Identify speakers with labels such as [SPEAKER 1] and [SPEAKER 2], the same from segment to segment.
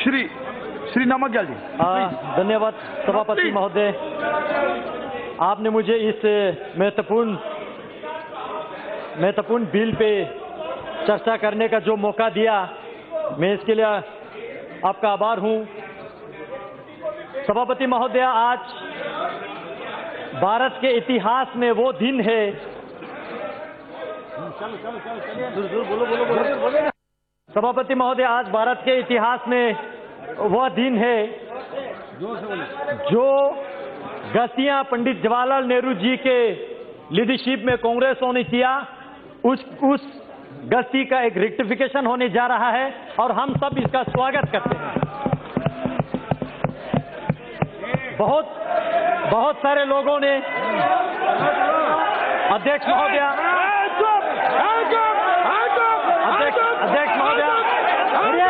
[SPEAKER 1] श्री नमग्याल जी।
[SPEAKER 2] धन्यवाद सभापति महोदय, आपने मुझे इस महत्वपूर्ण बिल पे चर्चा करने का जो मौका दिया, मैं इसके लिए आपका आभार हूं। सभापति महोदय, आज भारत के इतिहास में वो दिन है, सभापति महोदय, आज भारत के इतिहास में वह दिन है जो गलतियां पंडित जवाहरलाल नेहरू जी के लीडरशिप में कांग्रेसों ने किया, उस गलती का एक रेक्टिफिकेशन होने जा रहा है और हम सब इसका स्वागत करते हैं। बहुत सारे लोगों ने, अध्यक्ष महोदय,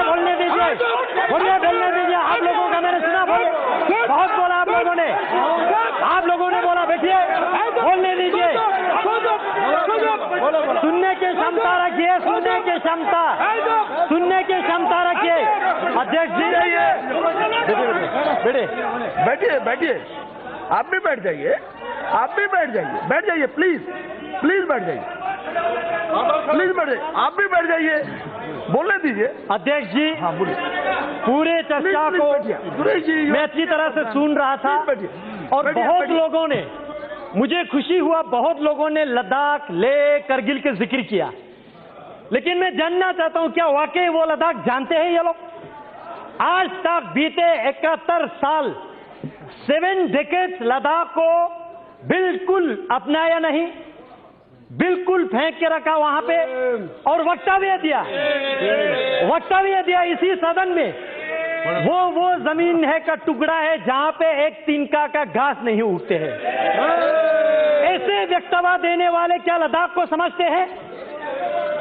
[SPEAKER 2] बोलने दीजिए, आप लोगों का मैंने सुना, बहुत बोला आप लोगों ने बोला, बैठिए, बोलने दीजिए, सुनने की क्षमता रखिए, सुनने की क्षमता रखिए। अध्यक्ष जी,
[SPEAKER 1] बैठिए, आप भी बैठ जाइए, प्लीज बैठ जाइए, आप भी बैठ जाइए, बोलने दीजिए।
[SPEAKER 2] अध्यक्ष जी,
[SPEAKER 1] हाँ बोलिए।
[SPEAKER 2] पूरे चर्चा को मैं अच्छी तरह से सुन रहा था और बहुत लोगों ने, मुझे खुशी हुआ, बहुत लोगों ने लद्दाख, लेह, करगिल के जिक्र किया, लेकिन मैं जानना चाहता हूं क्या वाकई वो लद्दाख जानते हैं ये लोग? आज तक बीते 71 साल, 7 डेकेड्स लद्दाख को बिल्कुल अपनाया नहीं, बिल्कुल फेंक के रखा वहां पे, और वक्तव्य दिया इसी सदन में, वो जमीन है का टुकड़ा है जहां पे एक तिनका का घास नहीं उगते हैं। ऐसे वक्तव्य देने वाले क्या लद्दाख को समझते हैं?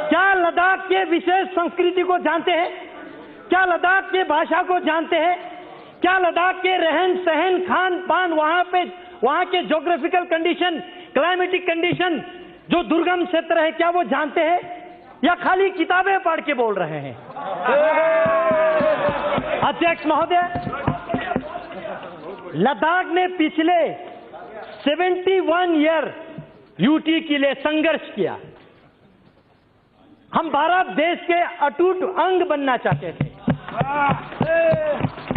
[SPEAKER 2] क्या लद्दाख के विशेष संस्कृति को जानते हैं? क्या लद्दाख के भाषा को जानते हैं? क्या लद्दाख के रहन सहन, खान पान, वहां के ज्योग्राफिकल कंडीशन, क्लाइमेटिक कंडीशन, जो दुर्गम क्षेत्र है, क्या वो जानते हैं या खाली किताबें पढ़ के बोल रहे हैं? अध्यक्ष महोदय, लद्दाख ने पिछले 71 ईयर यूटी के लिए संघर्ष किया। हम भारत देश के अटूट अंग बनना चाहते थे।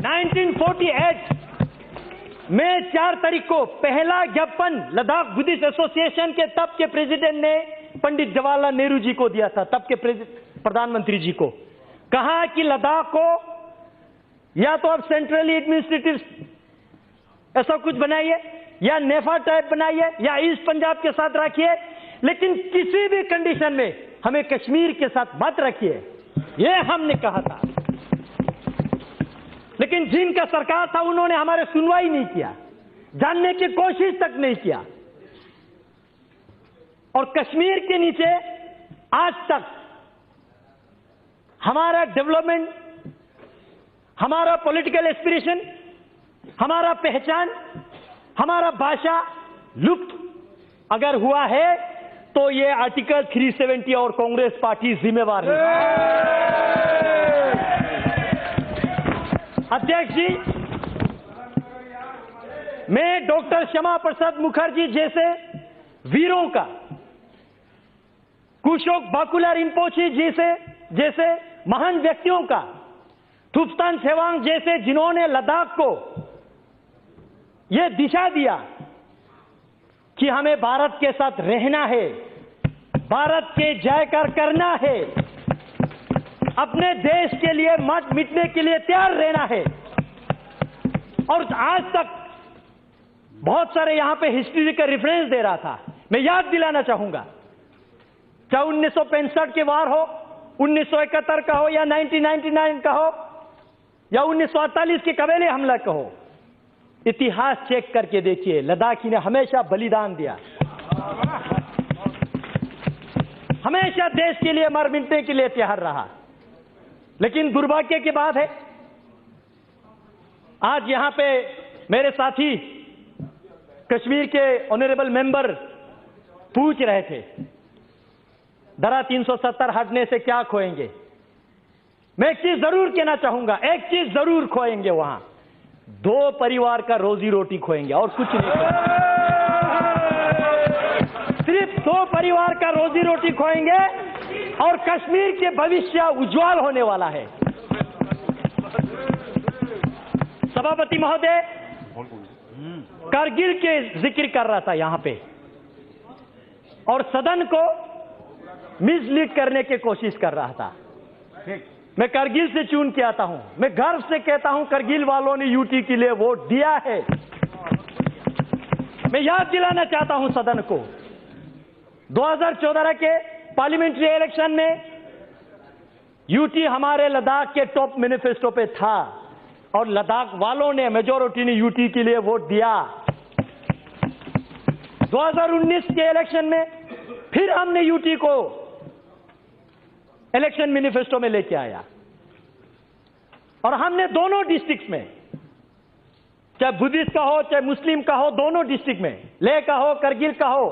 [SPEAKER 2] 1948 मई 4 तारीख को पहला ज्ञापन लद्दाख बुद्धिस्ट एसोसिएशन के तब के प्रेसिडेंट ने पंडित जवाहरलाल नेहरू जी को दिया था, तब के प्रधानमंत्री जी को। कहा कि लद्दाख को या तो आप सेंट्रली एडमिनिस्ट्रेटिव ऐसा कुछ बनाइए, या नेफा टाइप बनाइए, या ईस्ट पंजाब के साथ रखिए, लेकिन किसी भी कंडीशन में हमें कश्मीर के साथ मत रखिए, ये हमने कहा था। लेकिन जिनका सरकार था उन्होंने हमारे सुनवाई नहीं किया, जानने की कोशिश तक नहीं किया, और कश्मीर के नीचे आज तक हमारा डेवलपमेंट, हमारा पॉलिटिकल एस्पिरेशन, हमारा पहचान, हमारा भाषा लुप्त अगर हुआ है तो ये आर्टिकल 370 और कांग्रेस पार्टी जिम्मेवार है। अध्यक्ष जी, मैं डॉक्टर श्यामा प्रसाद मुखर्जी जैसे वीरों का, कुशोक बाकुला रिम्पोची जैसे महान व्यक्तियों का, थुप्तान सेवांग जैसे, जिन्होंने लद्दाख को यह दिशा दिया कि हमें भारत के साथ रहना है, भारत के जयकार करना है, अपने देश के लिए मत मिटने के लिए तैयार रहना है। और आज तक बहुत सारे यहां पे हिस्ट्री का रेफरेंस दे रहा था, मैं याद दिलाना चाहूंगा, चाहे 1965 के वार हो, 1971 का हो, या 1999 का हो, या 1948 के कबीले हमला का हो, इतिहास चेक करके देखिए, लद्दाखी ने हमेशा बलिदान दिया, हमेशा देश के लिए मर मिटने के लिए तैयार रहा। लेकिन दुर्भाग्य की बात है, आज यहां पे मेरे साथी कश्मीर के ऑनरेबल मेंबर पूछ रहे थे, धारा 370 हटने से क्या खोएंगे? मैं एक चीज जरूर कहना चाहूंगा, एक चीज जरूर खोएंगे वहां, 2 परिवार का रोजी रोटी खोएंगे और कुछ नहीं खोएंगे। सिर्फ 2 परिवार का रोजी रोटी खोएंगे और कश्मीर के भविष्य उज्जवल होने वाला है। सभापति महोदय कारगिल के जिक्र कर रहा था यहां पे और सदन को मिसलीड करने की कोशिश कर रहा था। मैं कारगिल से चुन के आता हूं, मैं गर्व से कहता हूं कारगिल वालों ने यूटी के लिए वोट दिया है। मैं याद दिलाना चाहता हूं सदन को, 2014 के पार्लियामेंट्री इलेक्शन में यूटी हमारे लद्दाख के टॉप मैनिफेस्टो पे था और लद्दाख वालों ने, मेजॉरिटी ने यूटी के लिए वोट दिया। 2019 के इलेक्शन में फिर हमने यूटी को इलेक्शन मैनिफेस्टो में लेके आया और हमने दोनों डिस्ट्रिक्ट में, चाहे बुद्धिस्ट का हो चाहे मुस्लिम का हो, दोनों डिस्ट्रिक्ट में, लेह का हो करगिल का हो,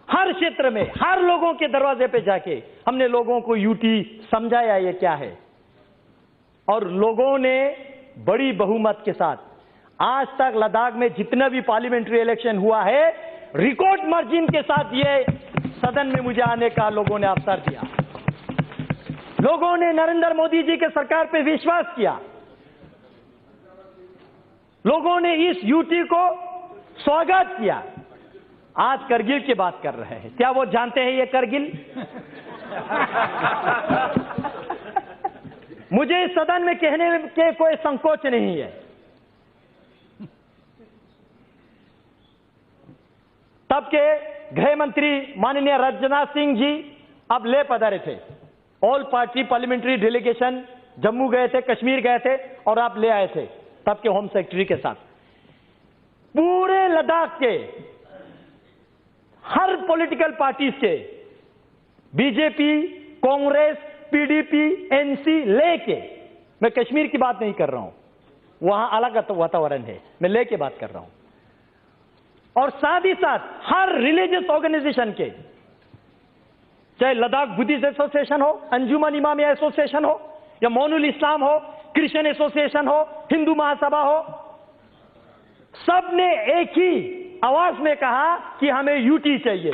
[SPEAKER 2] हर क्षेत्र में हर लोगों के दरवाजे पे जाके हमने लोगों को यूटी समझाया ये क्या है और लोगों ने बड़ी बहुमत के साथ आज तक लद्दाख में जितना भी पार्लियामेंट्री इलेक्शन हुआ है रिकॉर्ड मार्जिन के साथ ये सदन में मुझे आने का लोगों ने अवसर दिया। लोगों ने नरेंद्र मोदी जी के सरकार पे विश्वास किया, लोगों ने इस यूटी को स्वागत किया। आज करगिल की बात कर रहे हैं, क्या वो जानते हैं ये करगिल? मुझे इस सदन में कहने के कोई संकोच नहीं है। तब के गृह मंत्री माननीय राजनाथ सिंह जी अब ले पधारे थे, all party parliamentary delegation Jammu गए थे, कश्मीर गए थे और आप ले आए थे तब के होम सेक्रेटरी के साथ। पूरे लद्दाख के हर पॉलिटिकल पार्टीज के, बीजेपी, कांग्रेस, पीडीपी, एनसी लेके, मैं कश्मीर की बात नहीं कर रहा हूं, वहां अलग वातावरण है, मैं लेके बात कर रहा हूं, और साथ ही साथ हर रिलीजियस ऑर्गेनाइजेशन के, चाहे लद्दाख बुद्धिस्ट एसोसिएशन हो, अंजुमन इमामिया एसोसिएशन हो, या मोनुल इस्लाम हो, क्रिश्चियन एसोसिएशन हो, हिंदू महासभा हो, सबने एक ही आवाज में कहा कि हमें यूटी चाहिए।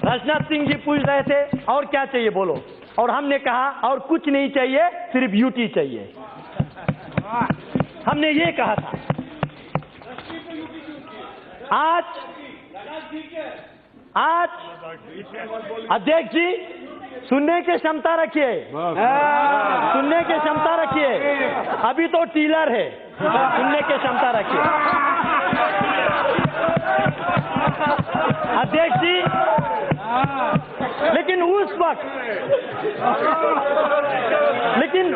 [SPEAKER 2] राजनाथ सिंह जी पूछ रहे थे और क्या चाहिए बोलो, और हमने कहा और कुछ नहीं चाहिए, सिर्फ यूटी चाहिए। हमने ये कहा था। आज अध्यक्ष जी सुनने की क्षमता रखिए, सुनने की क्षमता रखिए, अभी तो टीलर है, सुनने की क्षमता रखिए। अध्यक्ष जी, लेकिन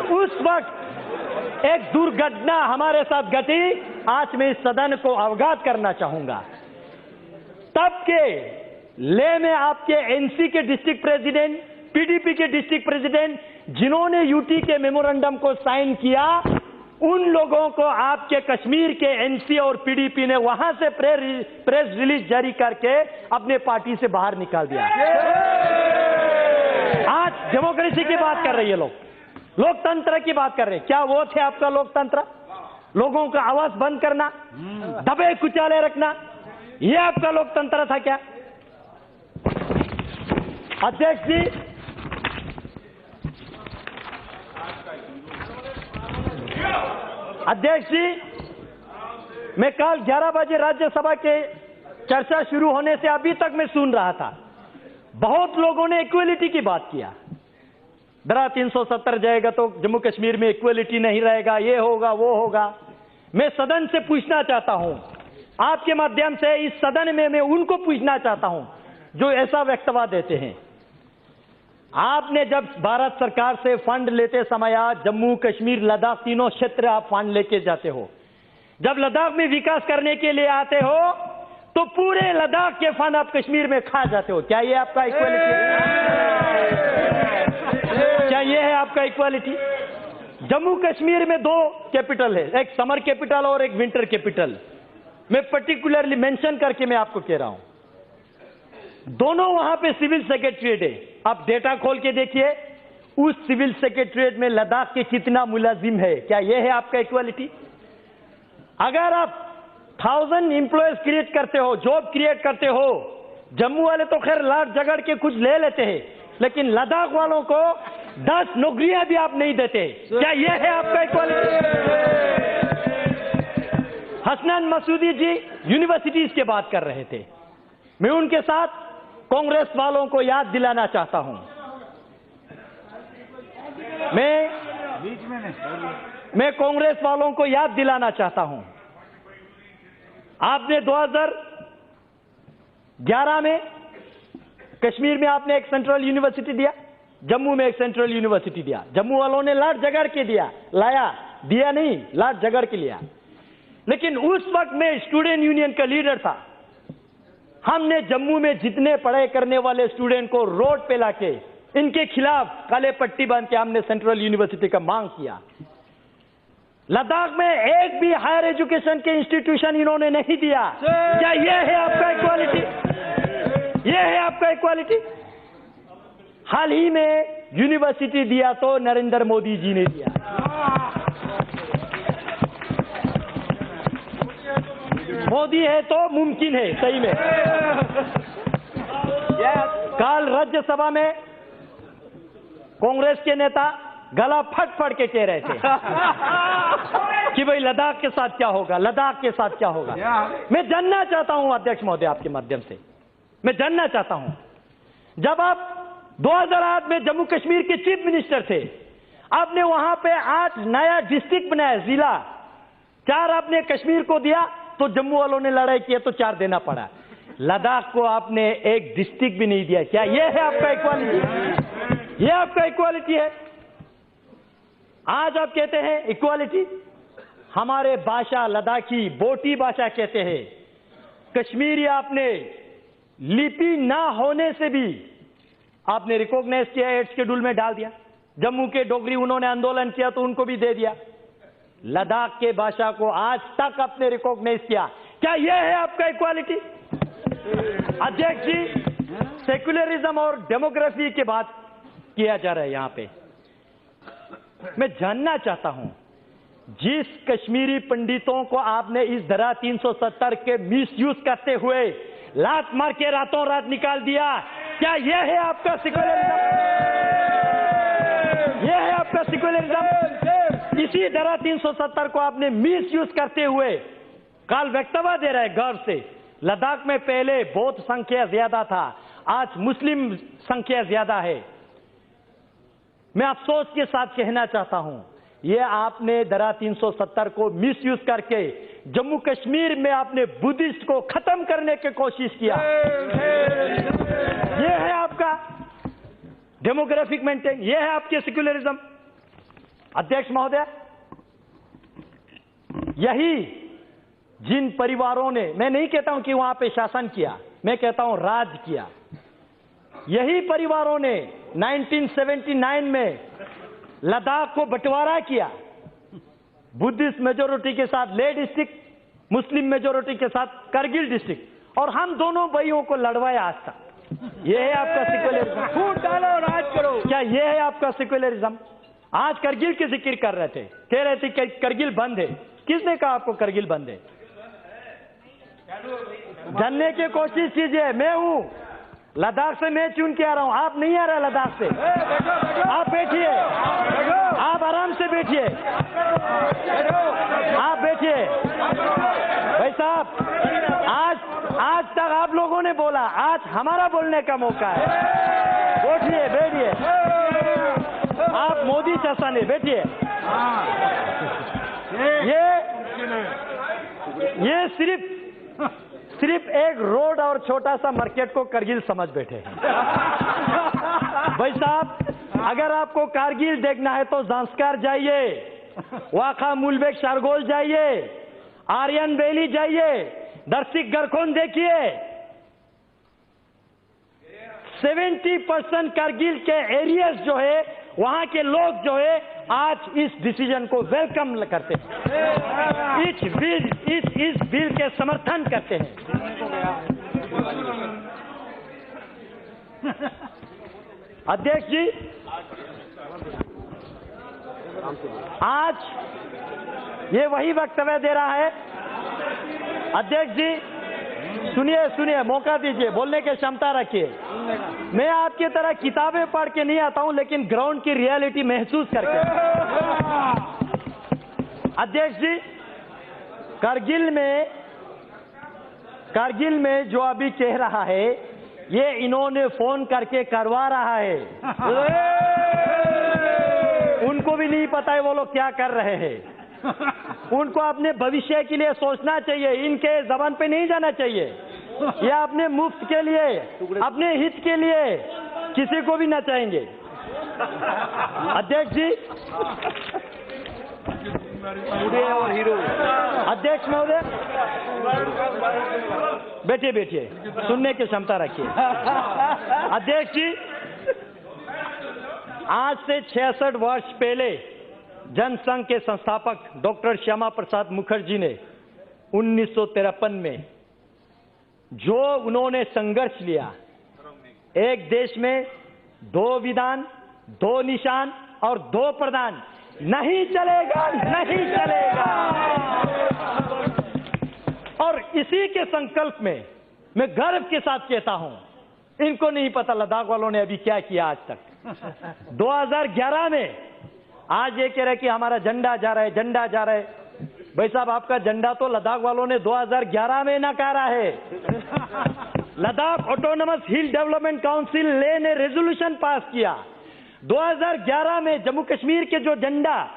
[SPEAKER 2] उस वक्त एक दुर्घटना हमारे साथ घटी, आज मैं इस सदन को अवगत करना चाहूंगा। तब के ले में आपके एनसी के डिस्ट्रिक्ट प्रेसिडेंट, पीडीपी के डिस्ट्रिक्ट प्रेसिडेंट, जिन्होंने यूटी के मेमोरेंडम को साइन किया, उन लोगों को आपके कश्मीर के एनसी और पीडीपी ने वहां से प्रेस रिलीज जारी करके अपने पार्टी से बाहर निकाल दिया। आज डेमोक्रेसी की बात कर रही है लोग, लोकतंत्र की बात कर रहे हैं। क्या वो थे आपका लोकतंत्र? लोगों का आवाज बंद करना, दबे कुचाले रखना, ये आपका लोकतंत्र था क्या? अध्यक्ष जी, मैं कल 11 बजे राज्यसभा के चर्चा शुरू होने से अभी तक मैं सुन रहा था, बहुत लोगों ने इक्वलिटी की बात किया। धारा 370 जाएगा तो जम्मू कश्मीर में इक्वलिटी नहीं रहेगा, ये होगा वो होगा। मैं सदन से पूछना चाहता हूं, आपके माध्यम से इस सदन में मैं उनको पूछना चाहता हूं जो ऐसा वक्तव्य देते हैं। आपने जब भारत सरकार से फंड लेते समय जम्मू कश्मीर लद्दाख तीनों क्षेत्र आप फंड लेके जाते हो, जब लद्दाख में विकास करने के लिए आते हो तो पूरे लद्दाख के फंड आप कश्मीर में खा जाते हो। क्या ये आपका इक्वालिटी? क्या ये है आपका इक्वालिटी? जम्मू कश्मीर में 2 कैपिटल है, एक समर कैपिटल और एक विंटर कैपिटल। मैं पर्टिकुलरली मेंशन करके मैं आपको कह रहा हूं, दोनों वहां पे सिविल सेक्रेटरीट है। आप डेटा खोल के देखिए, उस सिविल सेक्रेटरीट में लद्दाख के कितना मुलाजिम है? क्या यह है आपका इक्वालिटी? अगर आप 1000 एम्प्लॉयज क्रिएट करते हो, जॉब क्रिएट करते हो, जम्मू वाले तो खैर लाट झगड़ के कुछ ले लेते हैं, लेकिन लद्दाख वालों को 10 नौकरियां भी आप नहीं देते। क्या यह है आपका इक्वालिटी? हसनैन मसूदी जी यूनिवर्सिटीज की बात कर रहे थे। मैं उनके साथ कांग्रेस वालों को याद दिलाना चाहता हूं। मैं कांग्रेस वालों को याद दिलाना चाहता हूं, आपने 2011 में कश्मीर में आपने एक सेंट्रल यूनिवर्सिटी दिया, जम्मू में एक सेंट्रल यूनिवर्सिटी दिया। जम्मू वालों ने लाट झगड़ के दिया नहीं, लाट झगड़ के लिया। लेकिन उस वक्त मैं स्टूडेंट यूनियन का लीडर था। हमने जम्मू में जितने पढ़ाई करने वाले स्टूडेंट को रोड पे लाके इनके खिलाफ काले पट्टी बांध के हमने सेंट्रल यूनिवर्सिटी का मांग किया। लद्दाख में एक भी हायर एजुकेशन के इंस्टीट्यूशन इन्होंने नहीं दिया। क्या यह है आपका इक्वालिटी? यह है आपका इक्वालिटी? हाल ही में यूनिवर्सिटी दिया तो नरेंद्र मोदी जी ने दिया। मोदी है तो मुमकिन है, सही में। कल राज्यसभा में कांग्रेस के नेता गला फट फट के कह रहे थे कि भाई लद्दाख के साथ क्या होगा, लद्दाख के साथ क्या होगा। मैं जानना चाहता हूं अध्यक्ष महोदय, आपके माध्यम से मैं जानना चाहता हूं, जब आप 2008 में जम्मू कश्मीर के चीफ मिनिस्टर थे, आपने वहां पे 8 नया डिस्ट्रिक्ट बनाया, जिला 4 आपने कश्मीर को दिया, तो जम्मू वालों ने लड़ाई किया तो 4 देना पड़ा। लद्दाख को आपने एक डिस्ट्रिक्ट भी नहीं दिया। क्या यह है आपका इक्वालिटी? यह आपका इक्वालिटी है? आज आप कहते हैं इक्वालिटी। हमारे भाषा लद्दाखी बोटी भाषा कहते हैं। कश्मीरी आपने लिपि ना होने से भी आपने रिकॉग्नाइज किया, 8 शेड्यूल में डाल दिया। जम्मू के डोगरी उन्होंने आंदोलन किया तो उनको भी दे दिया। लद्दाख के भाषा को आज तक आपने रिकॉग्नाइज किया। क्या यह है आपका इक्वालिटी? अध्यक्ष जी, सेक्युलरिज्म और डेमोग्राफी की बात किया जा रहा है यहां पे। मैं जानना चाहता हूं, जिस कश्मीरी पंडितों को आपने इस धारा 370 के मिसयूज करते हुए लात मार के रातों रात निकाल दिया, क्या यह है आपका सेक्युलरिज्म? यह है आपका सेक्युलरिज्म? इसी धारा 370 को आपने मिसयूज करते हुए काल वक्तव्य दे रहा है गर्व से। लद्दाख में पहले बौद्ध संख्या ज्यादा था, आज मुस्लिम संख्या ज्यादा है। मैं अफसोस के साथ कहना चाहता हूं, यह आपने धारा 370 को मिसयूज करके जम्मू कश्मीर में आपने बुद्धिस्ट को खत्म करने की कोशिश किया। यह है आपका डेमोग्राफिक मेंटेन, यह है आपके सेक्युलरिज्म। अध्यक्ष महोदय, यही जिन परिवारों ने, मैं नहीं कहता हूं कि वहां पे शासन किया, मैं कहता हूं राज किया, यही परिवारों ने 1979 में लद्दाख को बंटवारा किया, बुद्धिस्ट मेजोरिटी के साथ लेह डिस्ट्रिक्ट, मुस्लिम मेजोरिटी के साथ करगिल डिस्ट्रिक्ट, और हम दोनों भाइयों को लड़वाया आज तक। यह है आपका सेक्युलरिज्म? फूट डालो, राज करो। क्या यह है आपका सेक्युलरिज्म? आज करगिल की जिक्र कर रहे थे, कह रहे थे कि करगिल बंद है। किसने कहा आपको करगिल बंद है? जानने की कोशिश कीजिए। मैं हूं लद्दाख से, मैं चुन के आ रहा हूं, आप नहीं आ रहे लद्दाख से। आप बैठिए, आप आराम से बैठिए, आप बैठिए। भाई साहब, आज तक आप लोगों ने बोला, आज हमारा बोलने का मौका है। बैठिए, बैठिए, आप मोदी शासन है, बैठिए। ये सिर्फ एक रोड और छोटा सा मार्केट को करगिल समझ बैठे हैं। भाई साहब, अगर आपको कारगिल देखना है तो ज़ांस्कार जाइए, वाखा मुलबेक शारगोल जाइए, आर्यन वैली जाइए, दर्शिक गरखोन देखिए। 70% कारगिल के एरियाज जो है, वहां के लोग जो है आज इस डिसीजन को वेलकम करते हैं, इस बिल के समर्थन करते हैं। अध्यक्ष जी, आज ये वही वक्तव्य दे रहा है। अध्यक्ष जी सुनिए सुनिए, मौका दीजिए, बोलने की क्षमता रखिए। मैं आपकी तरह किताबें पढ़ के नहीं आता हूं, लेकिन ग्राउंड की रियलिटी महसूस करके। अध्यक्ष जी, कारगिल में जो अभी कह रहा है, ये इन्होंने फोन करके करवा रहा है। उनको भी नहीं पता है वो लोग क्या कर रहे हैं। उनको अपने भविष्य के लिए सोचना चाहिए, इनके जबान पे नहीं जाना चाहिए। ये अपने मुफ्त के लिए, अपने हित के लिए किसी को भी नचाएंगे। अध्यक्ष जी, और हीरो अध्यक्ष महोदय, बैठिए बैठिए, सुनने की क्षमता रखिए। अध्यक्ष जी, आज से 66 वर्ष पहले जनसंघ के संस्थापक डॉक्टर श्यामा प्रसाद मुखर्जी ने 1953 में जो उन्होंने संघर्ष लिया, एक देश में 2 विधान, 2 निशान और 2 प्रधान, नहीं चलेगा, नहीं चलेगा। और इसी के संकल्प में मैं गर्व के साथ कहता हूं, इनको नहीं पता लद्दाख वालों ने अभी क्या किया आज तक। 2011 में आज ये कह रहे कि हमारा झंडा जा रहा है, झंडा जा रहा है। भाई साहब, आपका झंडा तो लद्दाख वालों ने 2011 में नकारा है। लद्दाख ऑटोनोमस हिल डेवलपमेंट काउंसिल ने रेजोल्यूशन पास किया 2011 में। जम्मू कश्मीर के जो झंडा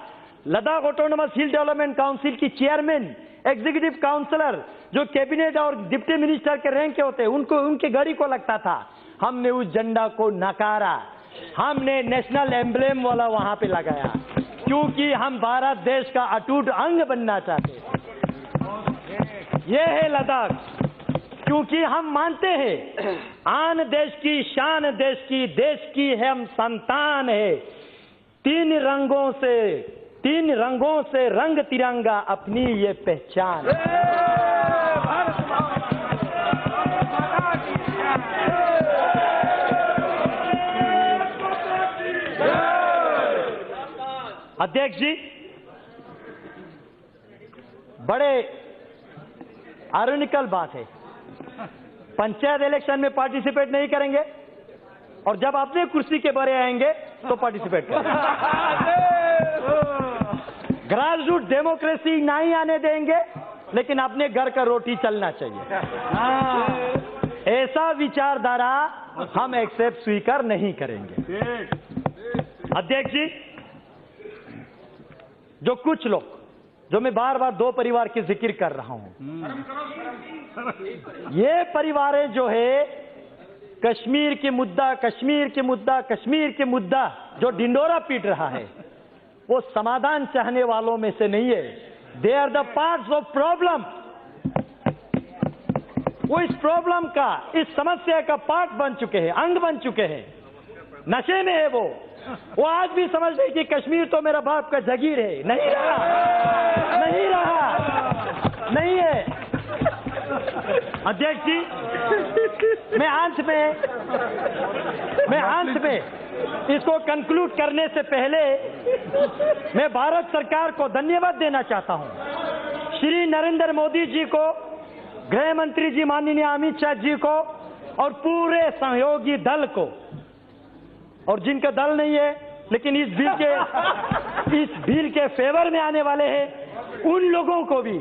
[SPEAKER 2] लद्दाख ऑटोनोमस हिल डेवलपमेंट काउंसिल की चेयरमैन, एग्जीक्यूटिव काउंसलर, जो कैबिनेट और डिप्टी मिनिस्टर के रैंक के होते, उनको उनके गाड़ी को लगता था, हमने उस झंडा को नकारा। हमने नेशनल एम्ब्लेम वाला वहां पे लगाया, क्योंकि हम भारत देश का अटूट अंग बनना चाहते हैं। यह है लद्दाख, क्योंकि हम मानते हैं आन देश की शान देश की हम संतान है। 3 रंगों से रंग तिरंगा अपनी ये पहचान। अध्यक्ष जी, बड़े आयरनिकल बात है, पंचायत इलेक्शन में पार्टिसिपेट नहीं करेंगे और जब अपने कुर्सी के बारे आएंगे तो पार्टिसिपेट करेंगे। ग्रासरूट डेमोक्रेसी नहीं आने देंगे, लेकिन अपने घर का रोटी चलना चाहिए। ऐसा विचारधारा हम एक्सेप्ट स्वीकार नहीं करेंगे। अध्यक्ष जी, जो कुछ लोग, जो मैं बार बार 2 परिवार की जिक्र कर रहा हूं, ये परिवारें जो है कश्मीर के मुद्दा जो डिंडोरा पीट रहा है, वो समाधान चाहने वालों में से नहीं है। They are the parts of problem. वो इस प्रॉब्लम का, इस समस्या का पार्ट बन चुके हैं, अंग बन चुके हैं। नशे में है वो आज भी समझ रहे कि कश्मीर तो मेरा बाप का जागीर है। नहीं रहा, नहीं है। अध्यक्ष जी, मैं अंत में इसको कंक्लूड करने से पहले मैं भारत सरकार को धन्यवाद देना चाहता हूं। श्री नरेंद्र मोदी जी को, गृह मंत्री जी माननीय अमित शाह जी को और पूरे सहयोगी दल को, और जिनका दल नहीं है लेकिन इस बिल के फेवर में आने वाले हैं, उन लोगों को भी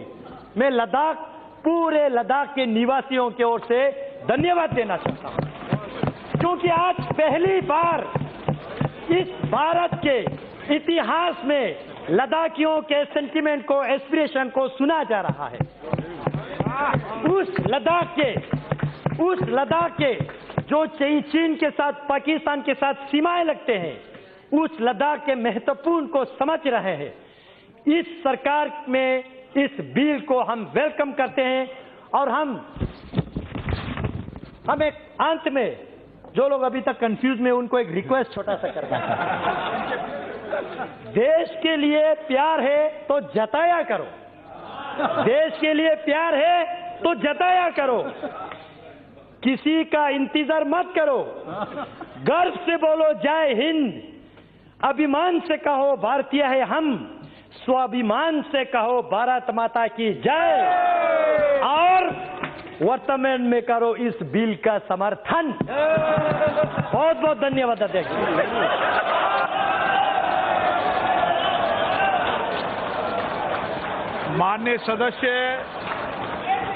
[SPEAKER 2] मैं पूरे लद्दाख के निवासियों की ओर से धन्यवाद देना चाहता हूं, क्योंकि आज पहली बार इस भारत के इतिहास में लद्दाखियों के सेंटिमेंट को, एस्पिरेशन को सुना जा रहा है। उस लद्दाख के जो चीन के साथ, पाकिस्तान के साथ सीमाएं लगते हैं, उस लद्दाख के महत्वपूर्ण को समझ रहे हैं। इस सरकार में इस बिल को हम वेलकम करते हैं और हम एक अंत में, जो लोग अभी तक कंफ्यूज में, उनको एक रिक्वेस्ट छोटा सा करना है। देश के लिए प्यार है तो जताया करो, देश के लिए प्यार है तो जताया करो, किसी का इंतजार मत करो। गर्व से बोलो जय हिंद, अभिमान से कहो भारतीय है हम, स्वाभिमान से कहो भारत माता की जय, और वर्तमान में करो इस बिल का समर्थन। बहुत बहुत धन्यवाद अध्यक्ष।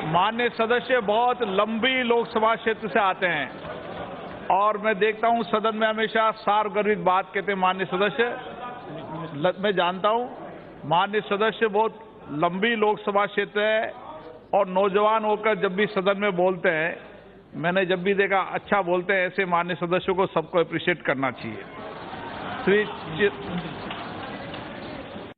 [SPEAKER 3] माननीय सदस्य बहुत लंबी लोकसभा क्षेत्र से आते हैं और मैं देखता हूं सदन में हमेशा सार्वगर्भित बात कहते हैं माननीय सदस्य। मैं जानता हूं माननीय सदस्य बहुत लंबी लोकसभा क्षेत्र है और नौजवान होकर जब भी सदन में बोलते हैं, मैंने जब भी देखा अच्छा बोलते हैं। ऐसे माननीय सदस्यों को सबको अप्रिशिएट करना चाहिए। श्री